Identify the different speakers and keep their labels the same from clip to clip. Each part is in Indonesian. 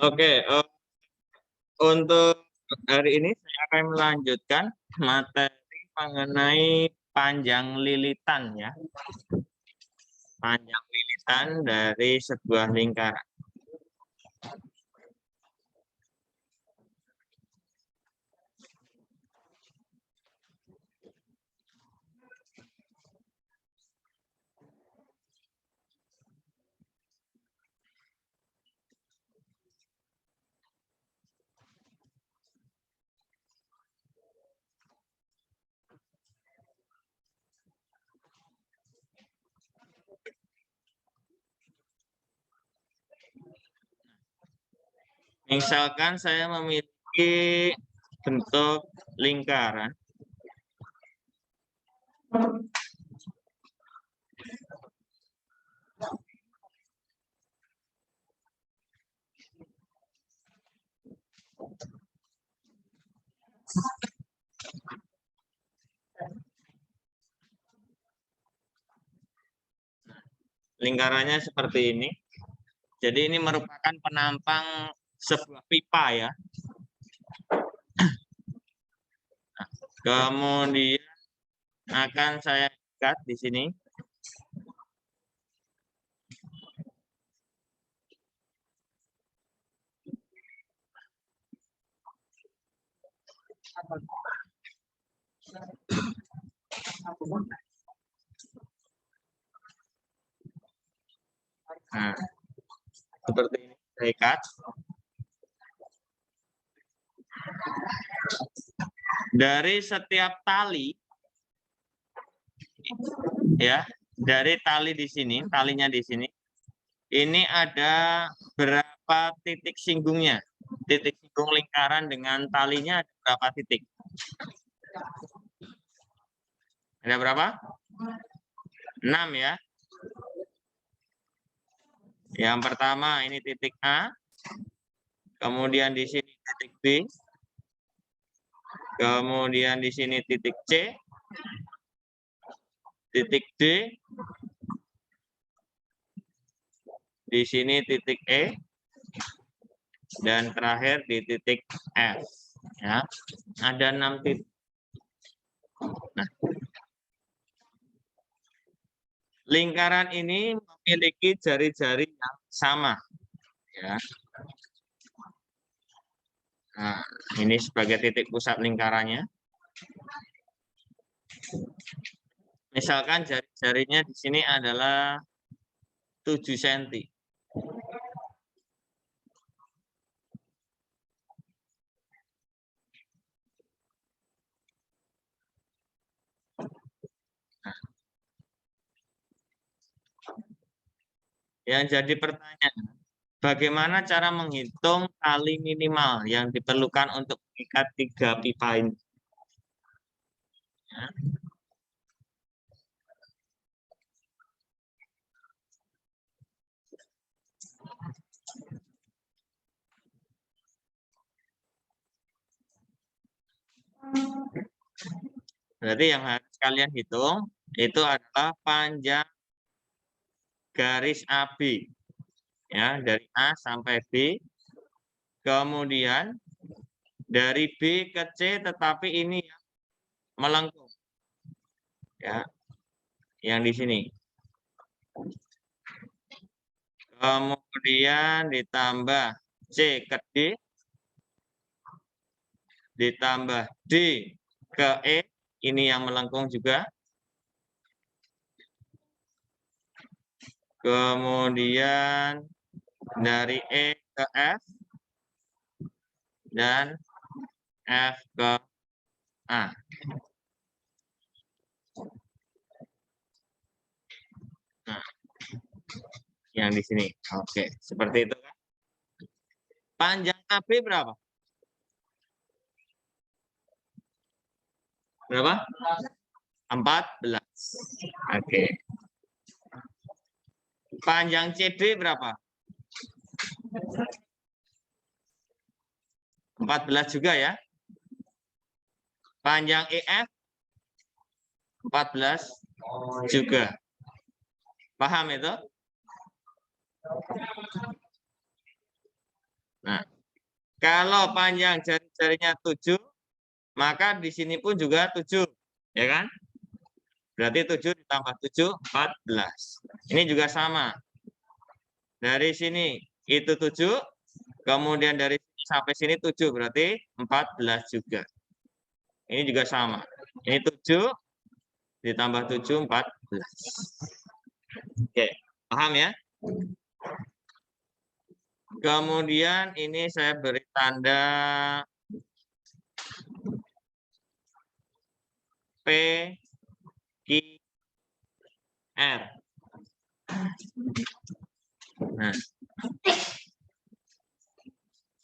Speaker 1: Oke, untuk hari ini saya akan melanjutkan materi mengenai panjang lilitan ya. Panjang lilitan dari sebuah lingkaran. Misalkan saya memiliki bentuk lingkaran. Lingkarannya seperti ini. Jadi ini merupakan penampang sebuah pipa ya. Nah, kemudian akan saya ikat di sini. Nah, seperti ini saya ikat. Dari setiap tali, ya, dari tali di sini, talinya di sini, ini ada berapa titik singgungnya? Titik singgung lingkaran dengan talinya ada berapa titik? Ada berapa? 6 ya. Yang pertama ini titik A, kemudian di sini titik B, kemudian di sini titik C, titik D, di sini titik E, dan terakhir di titik F. Ya, ada 6 titik. Nah, lingkaran ini memiliki jari-jari yang sama. Ya. Nah, ini sebagai titik pusat lingkarannya. Misalkan jari-jarinya di sini adalah 7 cm. Yang jadi pertanyaan, bagaimana cara menghitung tali minimal yang diperlukan untuk mengikat 3 pipa ini? Ya. Berarti yang harus kalian hitung itu adalah panjang garis AB. Ya, dari A sampai B. Kemudian dari B ke C, tetapi ini melengkung. Ya. Yang di sini. Kemudian ditambah C ke D, ditambah D ke E, ini yang melengkung juga. Kemudian dari E ke F, dan F ke A. Nah, yang di sini. Oke, seperti itu kan. Panjang AB berapa? Berapa? 14. Oke. Panjang CD berapa? 14 juga ya. Panjang EF 14 juga. Paham itu? Nah, kalau panjang jari-jarinya 7, maka di sini pun juga 7, ya kan? Berarti 7 ditambah 7, 14. Ini juga sama. Dari sini itu 7, kemudian dari sini sampai sini 7, berarti 14 juga. Ini juga sama. Ini 7 ditambah 7, 14. Oke, paham ya? Kemudian ini saya beri tanda P, Q, R. Nah,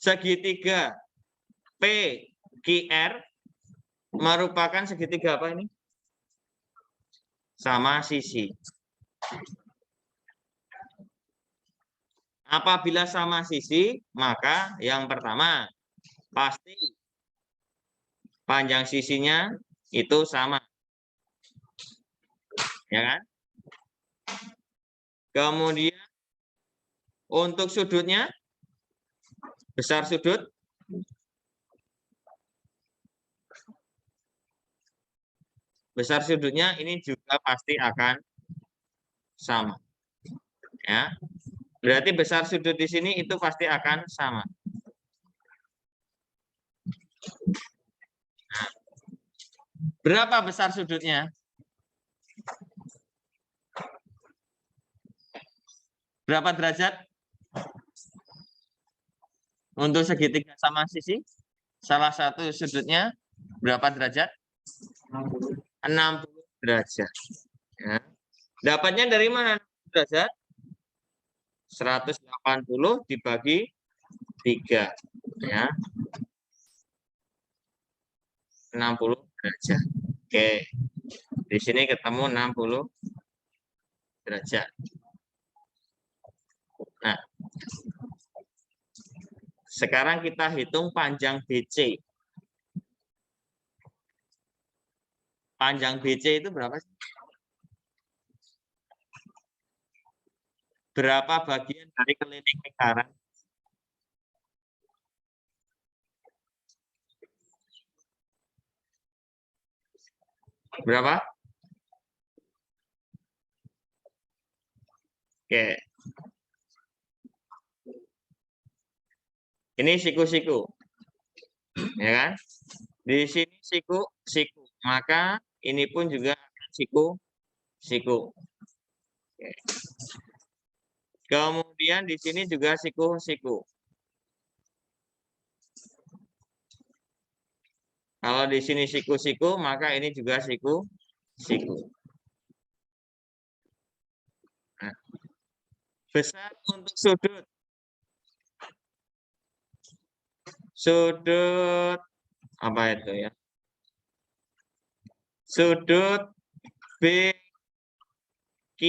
Speaker 1: segitiga P, Q, R merupakan segitiga apa ini? Sama sisi. Apabila sama sisi, maka yang pertama pasti panjang sisinya itu sama. Ya kan? Kemudian untuk sudutnya, besar sudut, besar sudutnya ini juga pasti akan sama. Ya. Berarti besar sudut di sini itu pasti akan sama. Nah, berapa besar sudutnya? Berapa derajat? Untuk segitiga sama sisi, salah satu sudutnya berapa derajat? 60 derajat. Ya. Dapatnya dari mana derajat? 180 dibagi 3. Ya. 60 derajat. Oke. Di sini ketemu 60 derajat. Nah, sekarang kita hitung panjang BC. Panjang BC itu berapa sih? Berapa bagian dari keliling lingkaran? Berapa? Oke. Ini siku-siku. Ya kan? Di sini siku-siku. Maka ini pun juga akan siku-siku. Oke. Kemudian di sini juga siku-siku. Kalau di sini siku-siku, maka ini juga siku-siku. Nah, besar untuk sudut. Sudut apa itu ya? Sudut B, Q,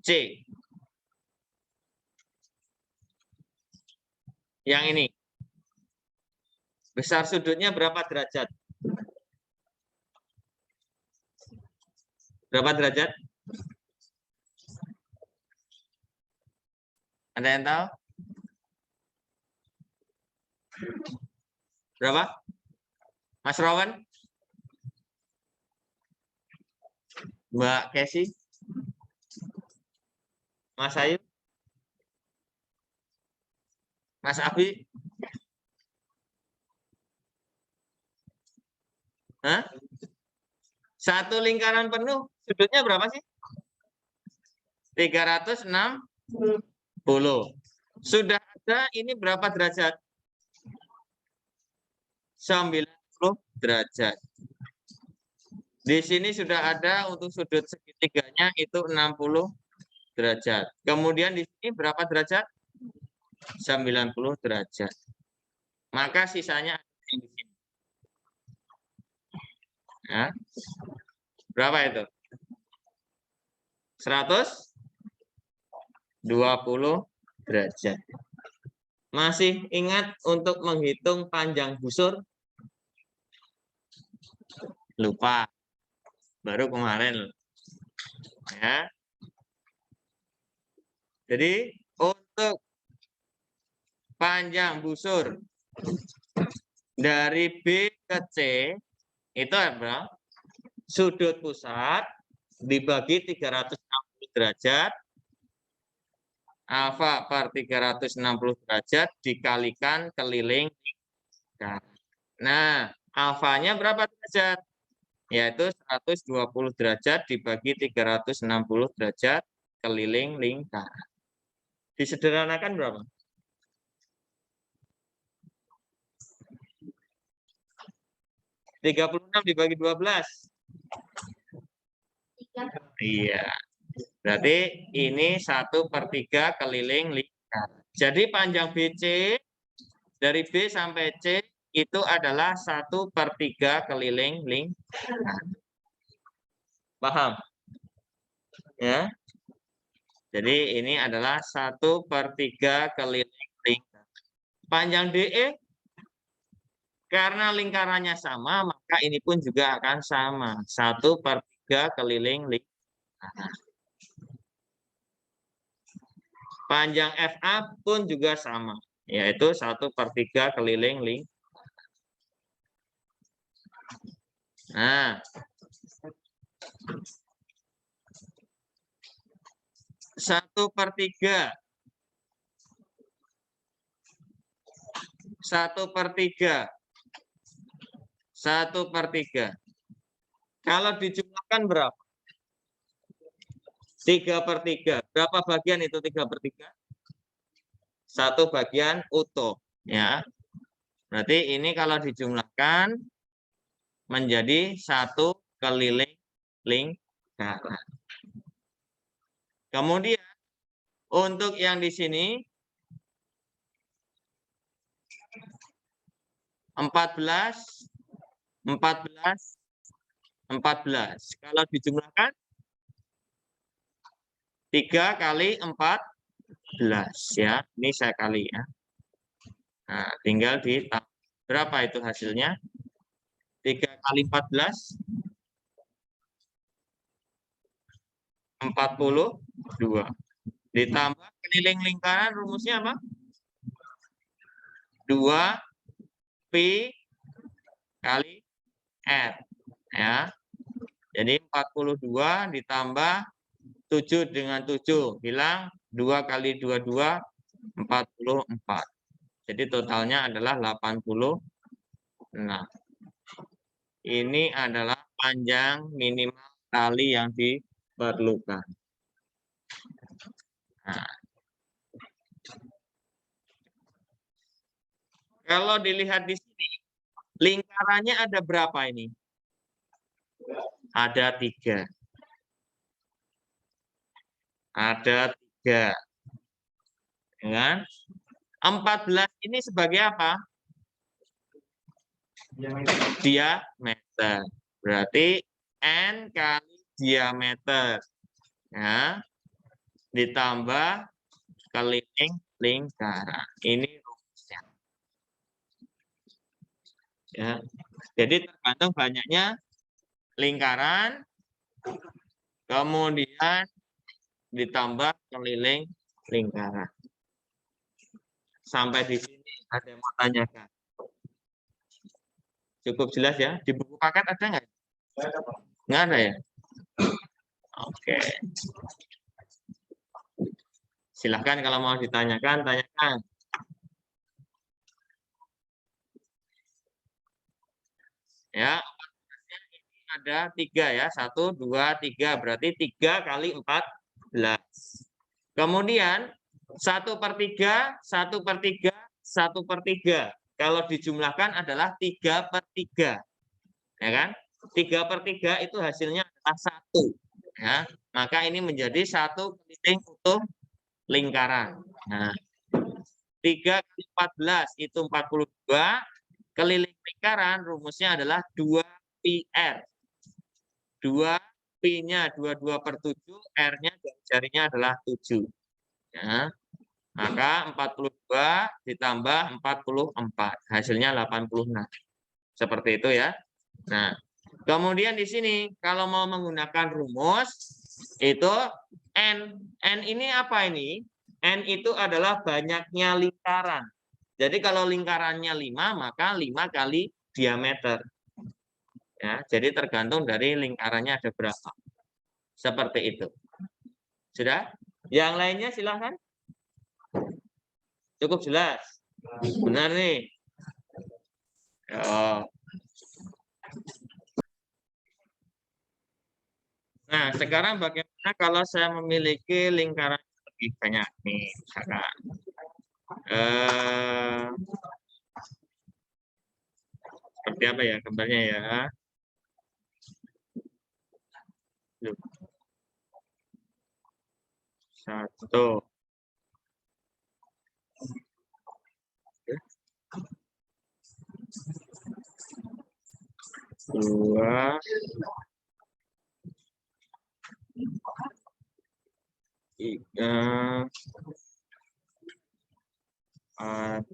Speaker 1: C. Yang ini. Besar sudutnya berapa derajat? Berapa derajat? Ada yang tahu? Berapa? Mas Rawan? Mbak Kesi? Mas Ayu? Mas Abi? Hah? Satu lingkaran penuh sudutnya berapa sih? 360. Sudah ada ini berapa derajat? 90 derajat. Di sini sudah ada untuk sudut segitiganya itu 60 derajat. Kemudian di sini berapa derajat? 90 derajat. Maka sisanya ada yang di sini. Ya. Berapa itu? 120 derajat. Masih ingat untuk menghitung panjang busur? Lupa. Baru kemarin. Ya. Jadi untuk panjang busur dari B ke C itu apa? Sudut pusat dibagi 360 derajat, alfa per 360 derajat dikalikan keliling lingkaran. Nah, alfanya berapa derajat? Yaitu 120 derajat dibagi 360 derajat keliling lingkaran. Disederhanakan berapa? 36 dibagi 12. Iya. Berarti ini 1/3 keliling lingkaran. Jadi panjang BC dari B sampai C itu adalah 1/3 keliling lingkaran. Paham? Ya. Jadi ini adalah 1/3 keliling lingkaran. Panjang DE karena lingkarannya sama, maka ini pun juga akan sama. 1/3 keliling lingkaran. Panjang FA pun juga sama, yaitu 1/3 keliling lingkaran. Nah, satu per tiga kalau dijumlahkan berapa? 3/3. Berapa bagian itu 3/3? 1 bagian utuh, ya. Berarti ini kalau dijumlahkan menjadi 1 keliling lingkaran. Kemudian untuk yang di sini 14. Kalau dijumlahkan 3 kali 14 ya. Ini saya kali ya. Nah, tinggal ditambah. Berapa itu hasilnya? 3 kali 14 42. Ditambah keliling lingkaran rumusnya apa? 2 pi kali R ya. Jadi 42 ditambah 7 dengan 7 hilang 2 kali 22 44. Jadi totalnya adalah 86. Ini adalah panjang minimal tali yang diperlukan. Nah, kalau dilihat di sini, lingkarannya ada berapa ini? Ada 3. Ada 3. Ya. 14 ini sebagai apa? Diameter. Berarti N kali diameter. Ya. Ditambah keliling lingkaran. Ini rumusnya. Ya. Jadi tergantung banyaknya lingkaran, kemudian ditambah keliling lingkaran. Sampai di sini ada yang mau tanyakan? Cukup jelas ya? Di buku paket ada nggak? Nggak ada ya? Oke. Silahkan kalau mau ditanyakan, tanyakan. Ya, ini ada 3 ya. 1, 2, 3. Berarti 3 kali 14. Kemudian 1/3, 1/3, 1/3. Kalau dijumlahkan adalah 3/3. Ya kan? 3/3 itu hasilnya adalah 1. Ya. Maka ini menjadi 1 keliling utuh lingkaran. Nah, 3 kali 14 itu 42. Keliling lingkaran rumusnya adalah 2 pi R. 2 pi-nya 22/7, R-nya jarinya adalah 7. Ya. Maka 42 ditambah 44. Hasilnya 86. Seperti itu ya. Nah, kemudian di sini kalau mau menggunakan rumus itu N. N ini apa ini? N itu adalah banyaknya lingkaran. Jadi kalau lingkarannya 5, maka 5 kali diameter. Ya, jadi tergantung dari lingkarannya ada berapa. Seperti itu. Sudah? Yang lainnya silahkan. Cukup jelas. Benar nih. Oh. Nah, sekarang bagaimana kalau saya memiliki lingkaran lebih banyak nih, misalkan. Seperti apa ya gambarnya ya? Satu. Dua. Tiga. Empat.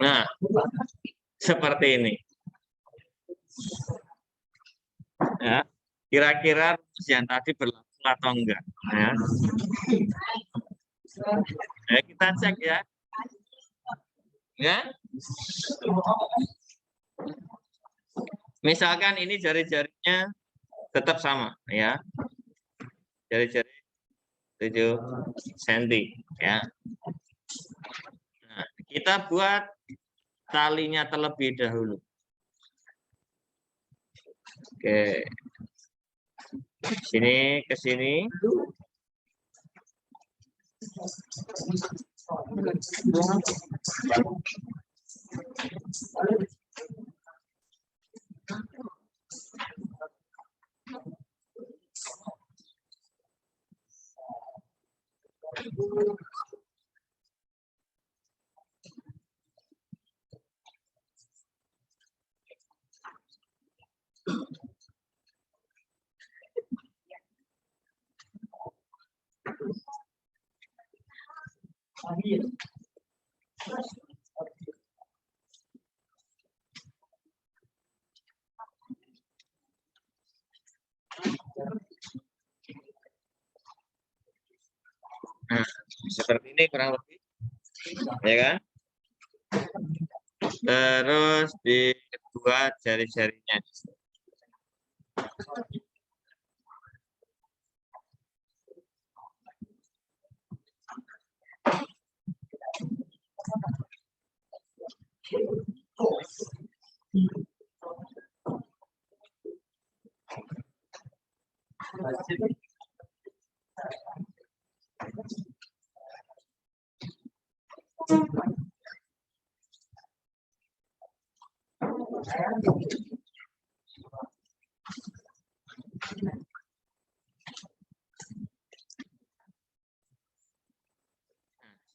Speaker 1: Nah, seperti ini. Ya, kira-kira yang tadi berlaku atau enggak? Ya. Nah, kita cek ya. Ya. Misalkan ini jari-jarinya tetap sama, ya. Jari-jari 7 cm, ya. Nah, kita buat talinya terlebih dahulu. Oke. Sini ke sini. Nah, seperti ini kurang lebih, ya kan? Terus dibuat jari-jarinya.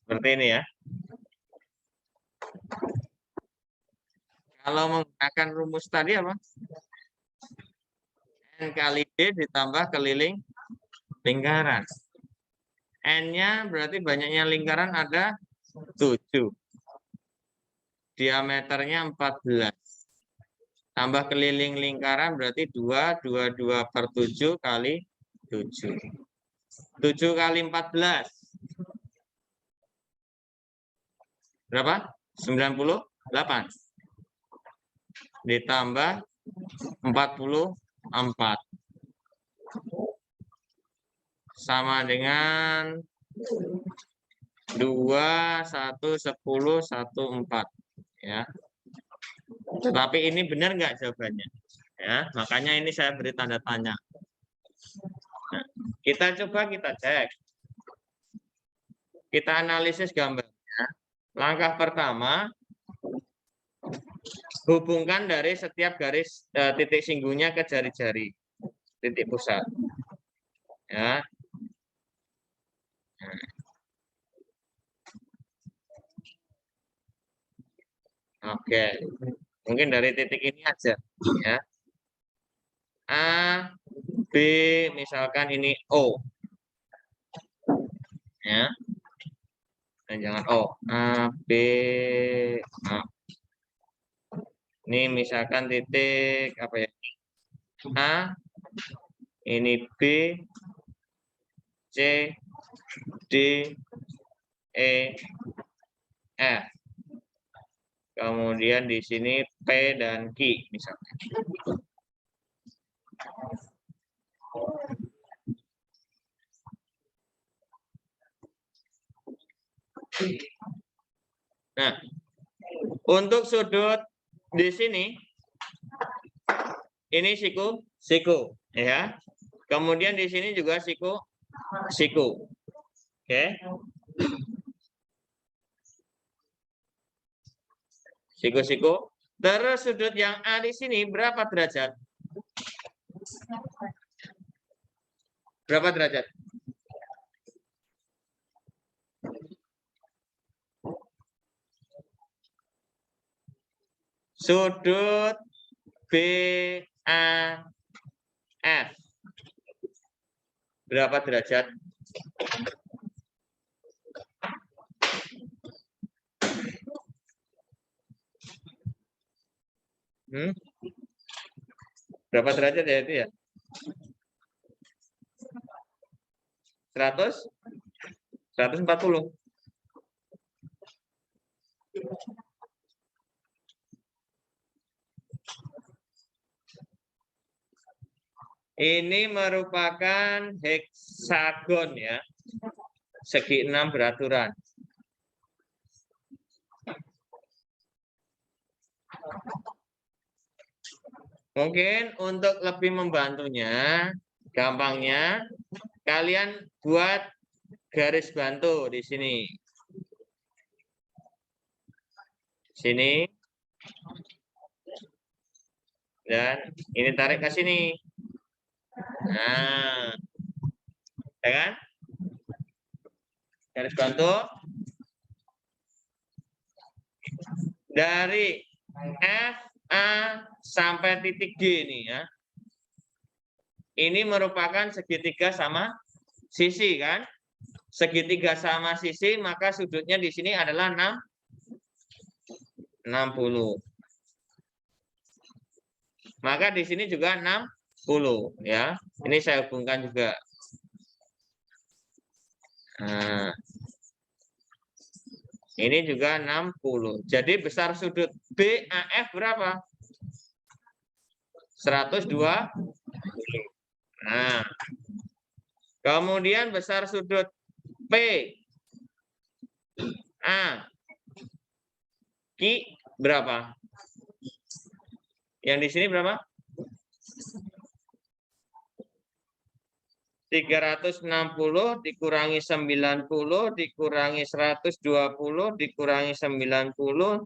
Speaker 1: Seperti ini ya. Kalau menggunakan rumus tadi apa? N kali D ditambah keliling lingkaran. N-nya berarti banyaknya lingkaran ada 7. Diameternya 14. Tambah keliling lingkaran berarti 2, 2 per 7 kali 7. 7 kali 14. Berapa? 98. Ditambah 44. Sama dengan 2, 1, 10, 1, 4. Ya. Tetapi ini benar nggak jawabannya? Ya, makanya ini saya beri tanda tanya. Nah, kita coba kita cek. Kita analisis gambarnya. Langkah pertama, hubungkan dari setiap garis titik singgungnya ke jari-jari titik pusat. Ya. Oke, mungkin dari titik ini aja. Ya. A, B, misalkan ini O. Ya. Dan jangan O. A, B, A. Ini misalkan titik apa ya? A, ini B, C, D, E, F. Kemudian di sini P dan Q misalkan. Nah, untuk sudut di sini ini siku, ya. Kemudian di sini juga siku. Oke. Siku. Terus sudut yang A di sini berapa derajat? Berapa derajat? Sudut BAF. Berapa derajat? Berapa derajat ya itu ya? 100? 140. Ini merupakan heksagon ya. Segi 6 beraturan. Mungkin untuk lebih membantunya, gampangnya kalian buat garis bantu di sini. Sini. Dan ini tarik ke sini. Nah, ya kan? Garis bantu dari F, A sampai titik G ini ya. Ini merupakan segitiga sama sisi kan? Segitiga sama sisi, maka sudutnya di sini adalah 60. Maka di sini juga 60 ya. Ini saya hubungkan juga. Nah, ini juga 60. Jadi besar sudut BAF berapa? 120. Nah, kemudian besar sudut PA Q berapa? Yang di sini berapa? 360 dikurangi 90 dikurangi 120 dikurangi 90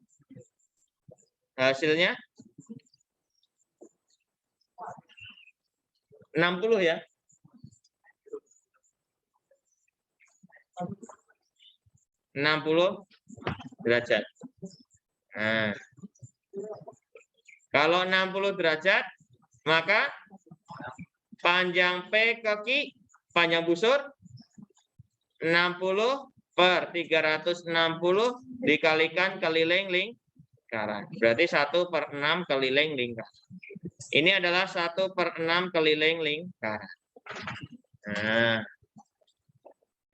Speaker 1: hasilnya 60 ya. 60 derajat. Nah, kalau 60 derajat maka Panjang P ke Q, panjang busur 60 per 360 dikalikan keliling lingkaran. Berarti 1/6 keliling lingkaran. Ini adalah 1/6 keliling lingkaran. Nah,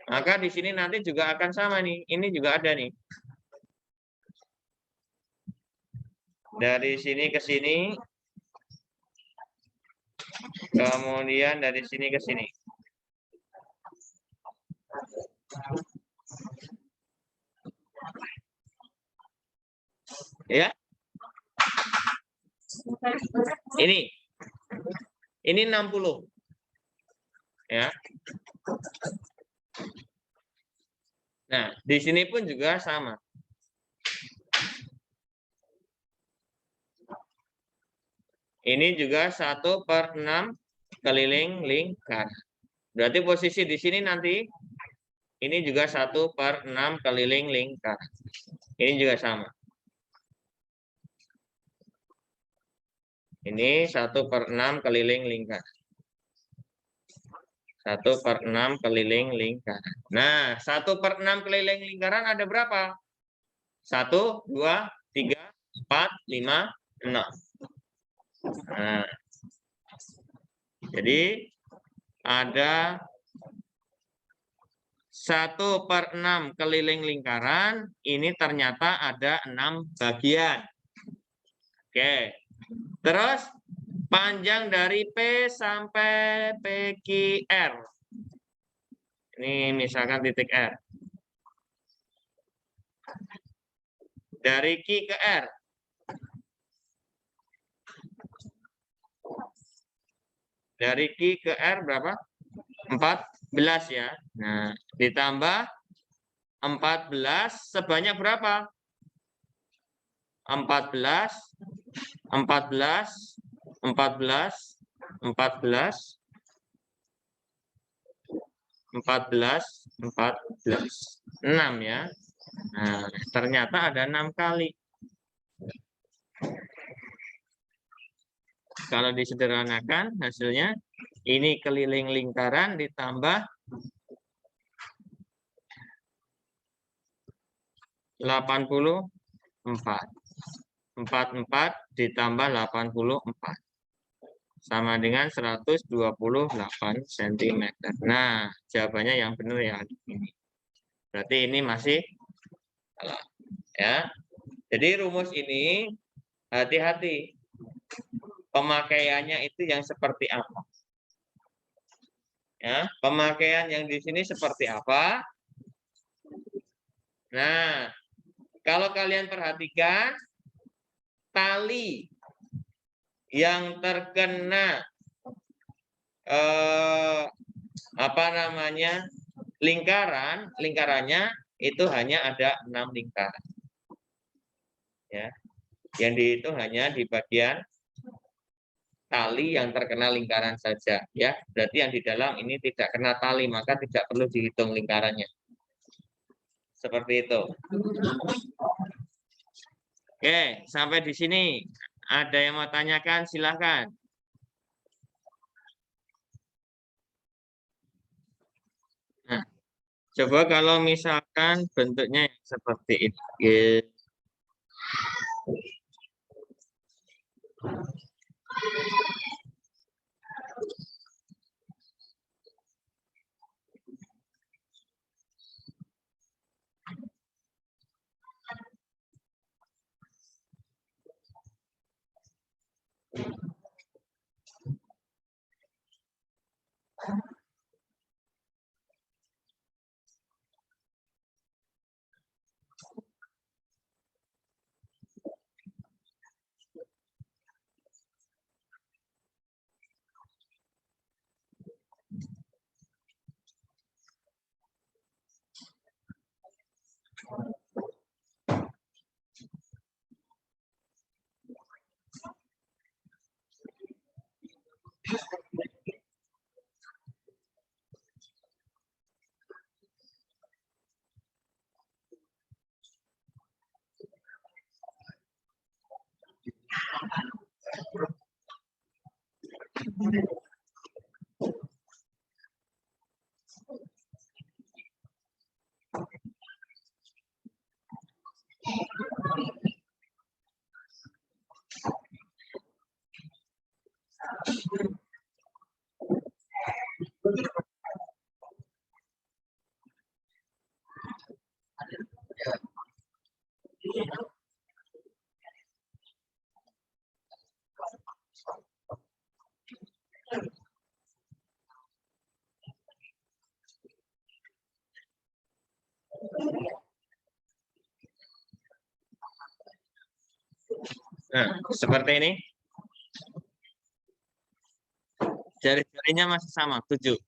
Speaker 1: maka di sini nanti juga akan sama nih. Ini juga ada nih. Dari sini ke sini. Kemudian dari sini ke sini. Ya. Ini 60. Ya. Nah, di sini pun juga sama. Ini juga 1/6 keliling lingkar. Berarti posisi di sini nanti ini juga 1/6 keliling lingkar. Ini juga sama. Ini 1/6 keliling lingkar. 1/6 keliling lingkaran. Nah, 1/6 keliling lingkaran ada berapa? 1, 2, 3, 4, 5, 6. Nah, jadi ada 1/6 keliling lingkaran, ini ternyata ada 6 bagian. Oke, terus panjang dari P sampai PQR. Ini misalkan titik R. Dari Q ke R. Dari Q ke R berapa? 14 ya. Nah, ditambah 14 sebanyak berapa? 14, 14, 14, 14, 14, 14, 6 ya. Nah, ternyata ada 6 kali. Kalau disederhanakan hasilnya ini keliling lingkaran ditambah 84. 44 ditambah 84. Sama dengan 128 cm. Nah, jawabannya yang benar ya ini. Berarti ini masih salah. Ya. Jadi rumus ini hati-hati. Pemakaiannya itu yang seperti apa? Ya, pemakaian yang di sini seperti apa? Nah, kalau kalian perhatikan tali yang terkena lingkarannya itu hanya ada 6 lingkaran. Ya. Yang dihitung hanya di bagian tali yang terkena lingkaran saja, ya. Berarti yang di dalam ini tidak kena tali, maka tidak perlu dihitung lingkarannya. Seperti itu. Oke, sampai di sini. Ada yang mau tanyakan, silahkan. Nah, coba kalau misalkan bentuknya yang seperti ini. Nah, seperti ini. Jari-jarinya masih sama, 7.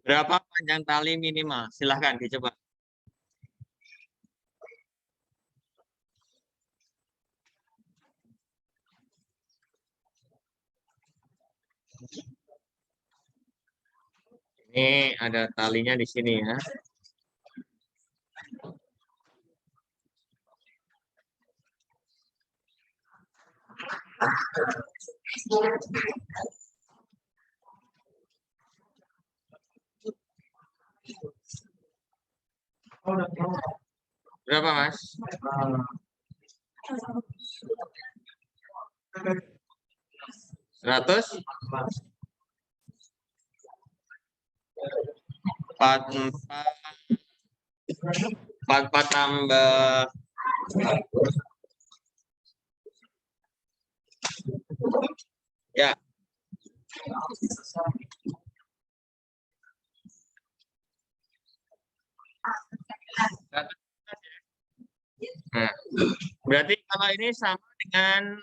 Speaker 1: Berapa panjang tali minimal? Silahkan dicoba. Ini ada talinya di sini ya. Berapa, Mas? 100? 44 tambah ya. Nah, berarti kalau ini sama dengan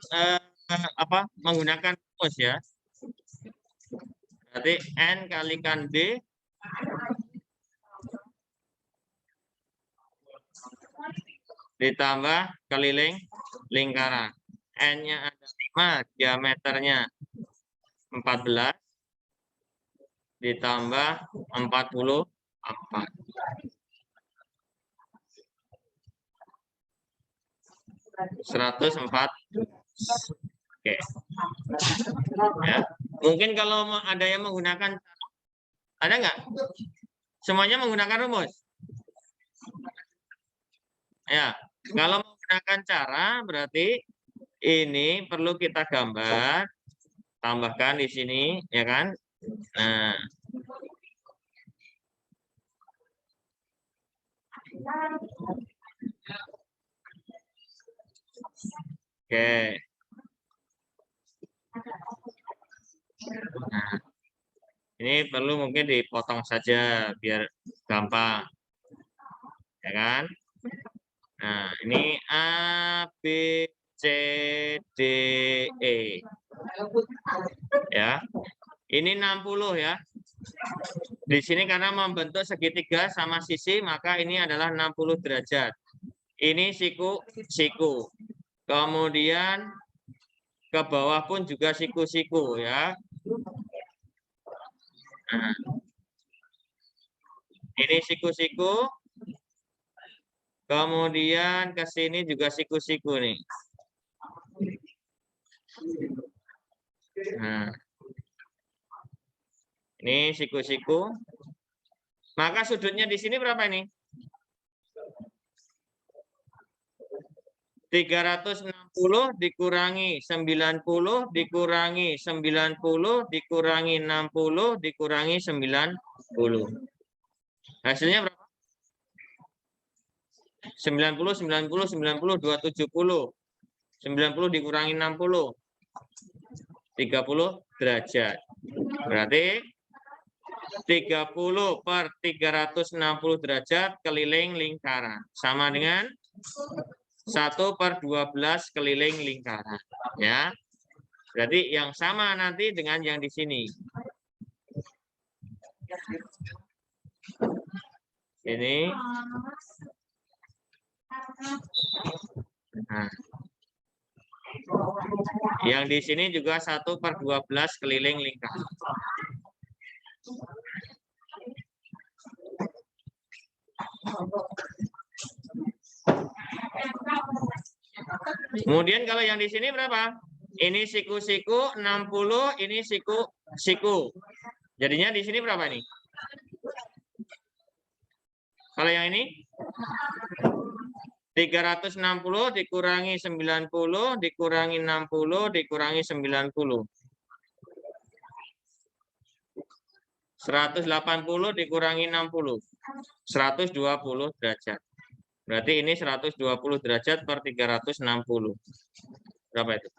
Speaker 1: apa? Menggunakan rumus ya. Berarti N kalikan D ditambah keliling lingkaran. N-nya ada 5, diameternya 14 ditambah 44. Oke. Ya. Mungkin kalau ada yang menggunakan, ada nggak? Semuanya menggunakan rumus? Ya, kalau menggunakan cara berarti ini perlu kita gambar, tambahkan di sini, ya kan? Nah, oke. Nah, ini perlu mungkin dipotong saja biar gampang, ya kan? Nah, ini A, B, C, D, E. Ya, ini 60 ya. Di sini karena membentuk segitiga sama sisi, maka ini adalah 60 derajat. Ini siku. Kemudian ke bawah pun juga siku-siku ya. Nah, ini siku-siku. Kemudian ke sini juga siku-siku nih. Nah, ini siku-siku. Maka sudutnya di sini berapa ini? 360 dikurangi 90 dikurangi 90 dikurangi 60 dikurangi 90. Hasilnya berapa? 90 90 90 270. 90 dikurangi 60. 30 derajat. Berarti 30 per 360 derajat keliling lingkaran. Sama dengan 1 per 12 keliling lingkaran. Ya. Berarti yang sama nanti dengan yang di sini. Ini. Nah. Yang di sini juga 1 per 12 keliling lingkaran. Kemudian kalau yang di sini berapa? Ini siku-siku 60, ini siku-siku. Jadinya di sini berapa ini? Kalau yang ini 360 dikurangi 90 dikurangi 60 dikurangi 90. 180 dikurangi 60. 120 derajat. Berarti ini 120 derajat per 360. Berapa itu?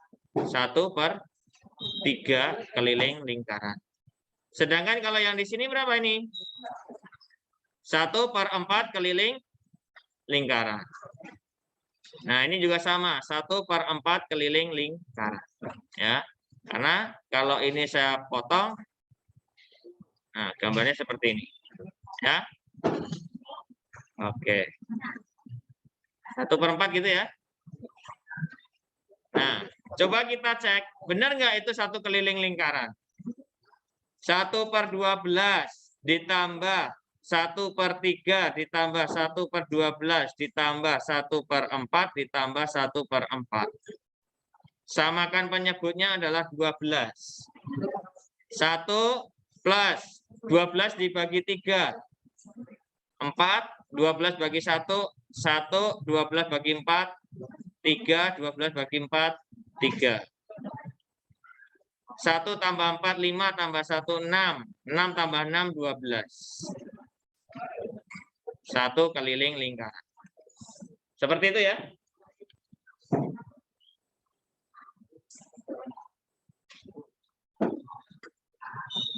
Speaker 1: 1/3 keliling lingkaran. Sedangkan kalau yang di sini berapa ini? 1/4 keliling lingkaran. Nah, ini juga sama, 1/4 keliling lingkaran. Ya, karena kalau ini saya potong, nah gambarnya seperti ini. Ya, oke. 1/4 gitu ya. Nah, coba kita cek, benar nggak itu 1 keliling lingkaran? 1/12 ditambah 1/3 ditambah 1/12 ditambah 1/4 ditambah 1/4. Samakan penyebutnya adalah 12. 1 plus 12 dibagi 3. 4, 12 bagi 1, 1, 12 bagi 4, 3, 12 bagi 4, 3. 1 tambah 4, 5 tambah 1, 6. 6 tambah 6, 12. 1 keliling lingkaran. Seperti itu ya.